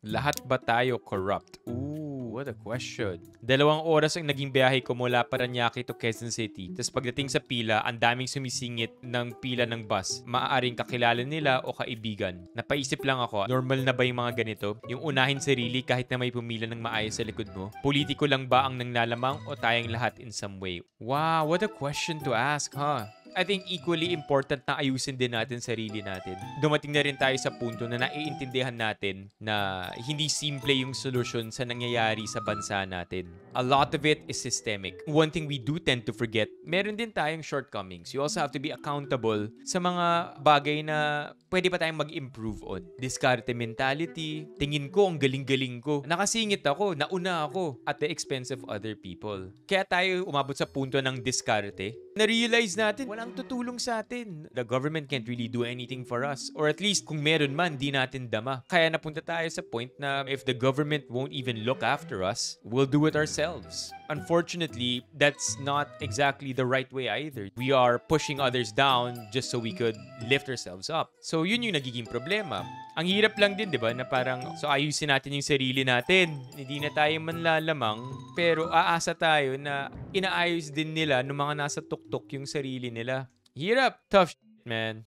Lahat ba tayo corrupt? Ooh, what a question. 2 oras ang naging biyahe ko mula Parañaque to Quezon City. Tapos pagdating sa pila, ang daming sumisingit ng pila ng bus. Maaaring kakilala nila o kaibigan. Napaisip lang ako, normal na ba yung mga ganito? Yung unahin sarili kahit na may pumila ng maayos sa likod mo? Politiko lang ba ang nanglalamang o tayong lahat in some way? Wow, what a question to ask, huh? I think equally important na ayusin din natin sarili natin. Dumating na rin tayo sa punto na naiintindihan natin na hindi simple yung solusyon sa nangyayari sa bansa natin. A lot of it is systemic. One thing we do tend to forget, meron din tayong shortcomings. You also have to be accountable sa mga bagay na pwede pa tayong mag-improve on. Discarte mentality. Tingin ko, ang galing-galing ko. Nakasingit ako, nauna ako at the expense of other people. Kaya tayo umabot sa punto ng diskarte. Na-realize natin, walang tutulong sa atin. The government can't really do anything for us. Or at least, kung meron man, di natin dama. Kaya napunta tayo sa point na if the government won't even look after us, we'll do it ourselves. Unfortunately, that's not exactly the right way either. We are pushing others down just so we could lift ourselves up. So, yun yung nagiging problema. Ang hirap lang din, di ba, na parang, so ayusin natin yung sarili natin. Hindi na tayo manlalamang, pero aasa tayo na inaayos din nila ng mga nasa tuktok yung sarili nila. Hirap. Tough shit, man.